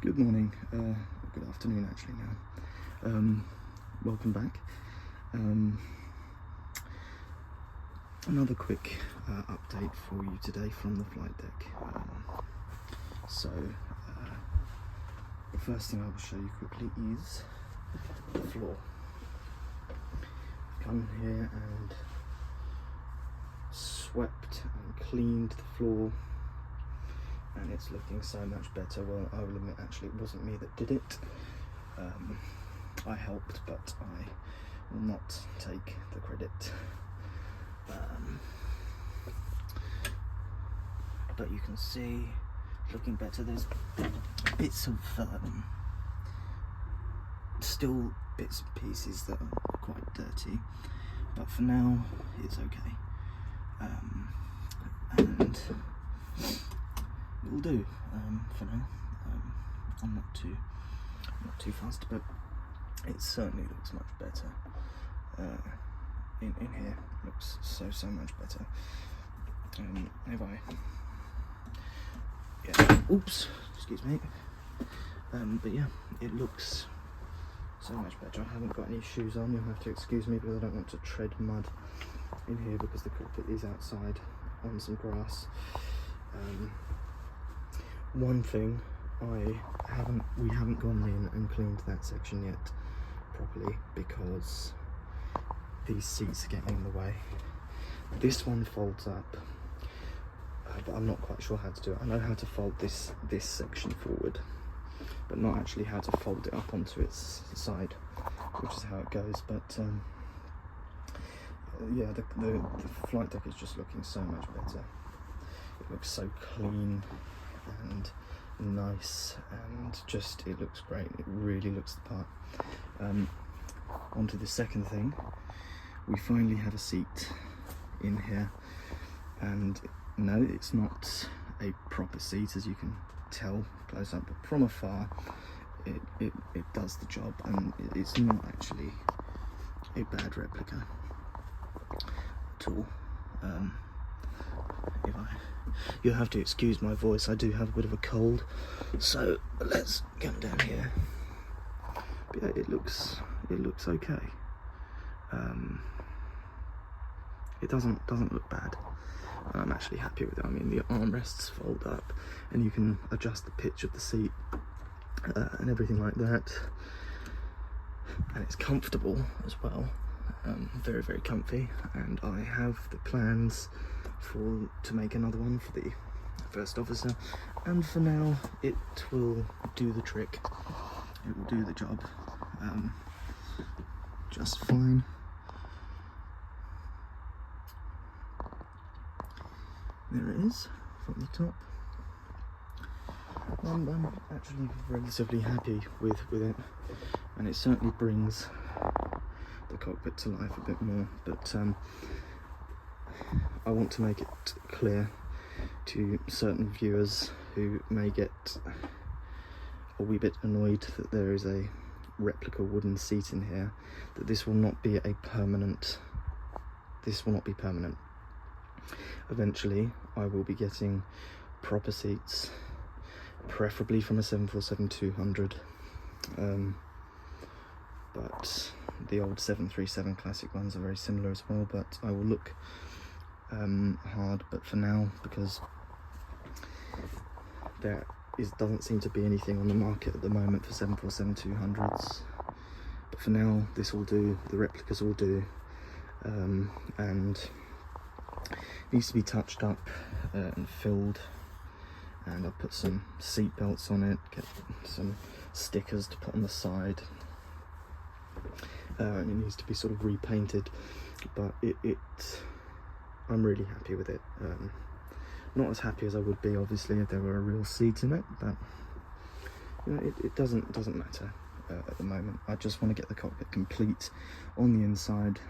Good morning, good afternoon actually now. Welcome back. Another quick update for you today from the flight deck. The first thing I will show you quickly is the floor. I've come here and swept and cleaned the floor, and it's looking so much better. Well, I will admit, actually, it wasn't me that did it. I helped, but I will not take the credit. But you can see, looking better. There's bits of still bits and pieces that are quite dirty, but for now it's okay. And it will do for now. I'm not too fussed, but it certainly looks much better. In here, looks so much better. Oops, excuse me. But yeah, it looks so much better. I haven't got any shoes on. You'll have to excuse me because I don't want to tread mud in here because the cockpit is outside on some grass. One thing, we haven't gone in and cleaned that section yet properly because these seats are getting in the way. This one folds up, but I'm not quite sure how to do it. I know how to fold this section forward, but not actually how to fold it up onto its side, which is how it goes. But yeah, the flight deck is just looking so much better. It looks so clean and nice, and just it looks great. It really looks the part. On to the second thing. We finally have a seat in here, and no, it's not a proper seat, as you can tell close up, but from afar it does the job, and it's not actually a bad replica at all. You'll have to excuse my voice, I do have a bit of a cold, so let's come down here. But yeah, it looks okay. It doesn't look bad. I'm actually happy with it. I mean, the armrests fold up and you can adjust the pitch of the seat and everything like that, and it's comfortable as well. Very, very comfy, and I have the plans to make another one for the first officer, and for now it will do the trick. It will do the job just fine. There it is from the top. I'm actually relatively happy with it, and it certainly brings the cockpit to life a bit more, but I want to make it clear to certain viewers who may get a wee bit annoyed that there is a replica wooden seat in here, that this will not be permanent. Eventually I will be getting proper seats, preferably from a 747-200, but the old 737 classic ones are very similar as well, but I will look hard. But for now, because there doesn't seem to be anything on the market at the moment for 747-200s, but for now this will do, the replicas will do, and it needs to be touched up and filled, and I'll put some seat belts on it, get some stickers to put on the side, and it needs to be sort of repainted, but I'm really happy with it. Not as happy as I would be obviously if there were a real seat in it, but you know, it doesn't matter at the moment. I just want to get the cockpit complete on the inside,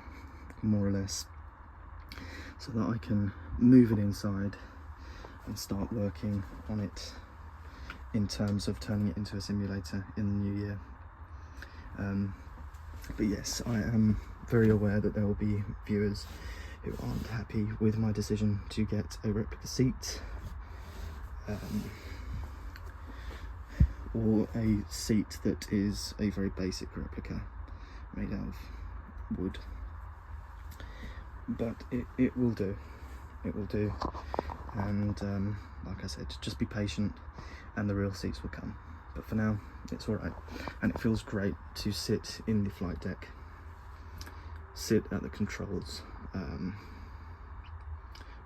more or less, so that I can move it inside and start working on it in terms of turning it into a simulator in the new year. But yes, I am very aware that there will be viewers who aren't happy with my decision to get a replica seat. or a seat that is a very basic replica made out of wood. But it will do. It will do. And like I said, just be patient and the real seats will come. But for now, it's alright. And it feels great to sit in the flight deck, sit at the controls.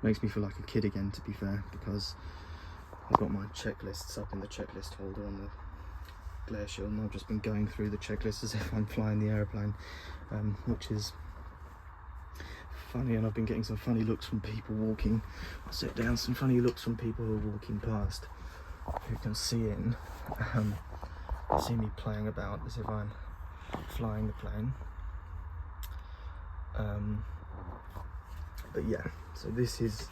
Makes me feel like a kid again, to be fair, because I've got my checklists up in the checklist holder on the glare shield, and I've just been going through the checklist as if I'm flying the aeroplane, which is funny, and I've been getting some funny looks from people walking. I'll sit down, some funny looks from people who are walking past, who can see in, see me playing about as if I'm flying the plane. But yeah, so this is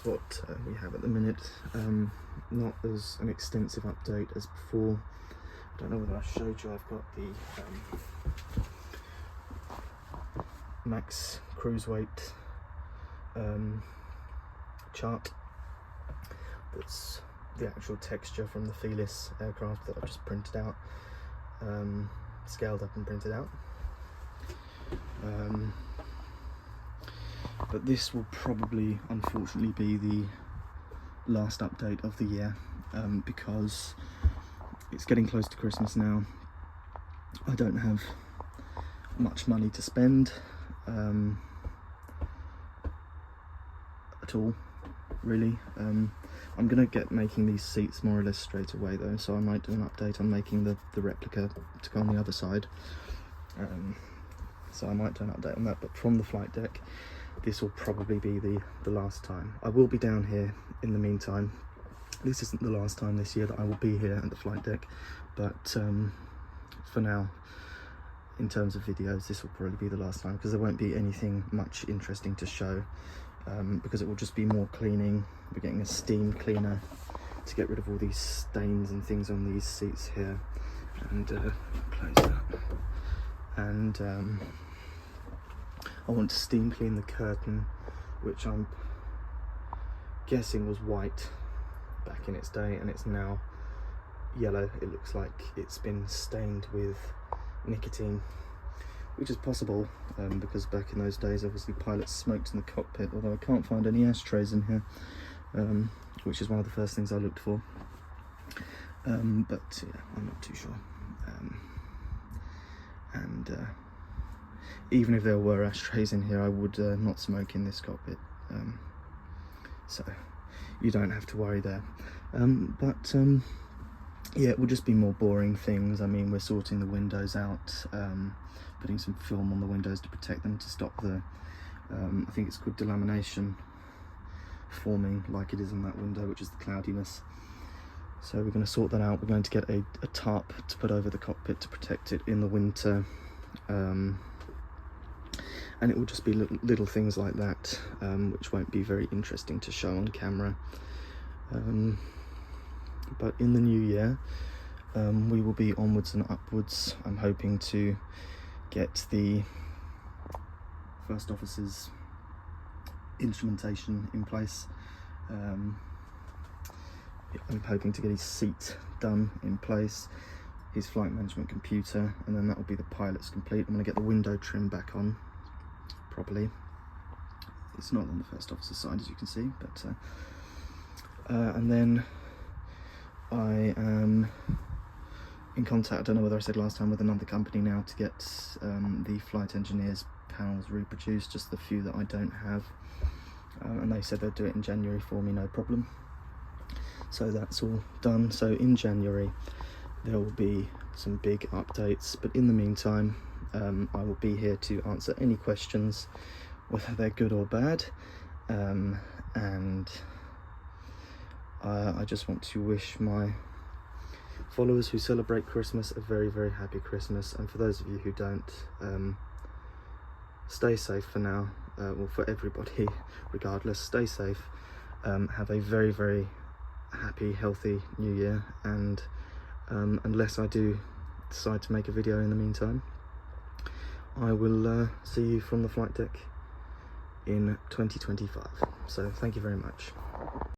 what we have at the minute. Not as an extensive update as before. I don't know whether I showed you, I've got the max cruise weight chart. That's the actual texture from the Felis aircraft that I've just printed out, scaled up and printed out. But this will probably, unfortunately, be the last update of the year, because it's getting close to Christmas now. I don't have much money to spend at all, really. I'm going to get making these seats more or less straight away though, so I might do an update on making the replica to go on the other side. So I might do an update on that, but from the flight deck, this will probably be the last time. I will be down here in the meantime. This isn't the last time this year that I will be here at the flight deck, but for now, in terms of videos, this will probably be the last time, because there won't be anything much interesting to show, because it will just be more cleaning. We're getting a steam cleaner to get rid of all these stains and things on these seats here, and close that. And I want to steam clean the curtain, which I'm guessing was white back in its day, and it's now yellow. It looks like it's been stained with nicotine, which is possible, because back in those days obviously pilots smoked in the cockpit, although I can't find any ashtrays in here, which is one of the first things I looked for. But yeah, I'm not too sure. Even if there were ashtrays in here, I would not smoke in this cockpit, so you don't have to worry there. Yeah, it will just be more boring things. I mean, we're sorting the windows out, putting some film on the windows to protect them, to stop the, I think it's called delamination, forming like it is in that window, which is the cloudiness. So we're going to sort that out. We're going to get a tarp to put over the cockpit to protect it in the winter. And it will just be little things like that, which won't be very interesting to show on camera. But in the new year, we will be onwards and upwards. I'm hoping to get the first officer's instrumentation in place. I'm hoping to get his seat done in place, his flight management computer, and then that will be the pilot's complete. I'm going to get the window trim back on properly. It's not on the first officer's side, as you can see, but and then I am in contact, I don't know whether I said last time, with another company now to get the flight engineers panels reproduced, just the few that I don't have, and they said they'd do it in January for me, no problem. So that's all done. So in January there will be some big updates, but in the meantime I will be here to answer any questions, whether they're good or bad, and I just want to wish my followers who celebrate Christmas a very, very happy Christmas, and for those of you who don't, stay safe for now. Well, for everybody regardless, stay safe, have a very, very happy, healthy new year, and unless I do decide to make a video in the meantime, I will see you from the flight deck in 2025. So thank you very much.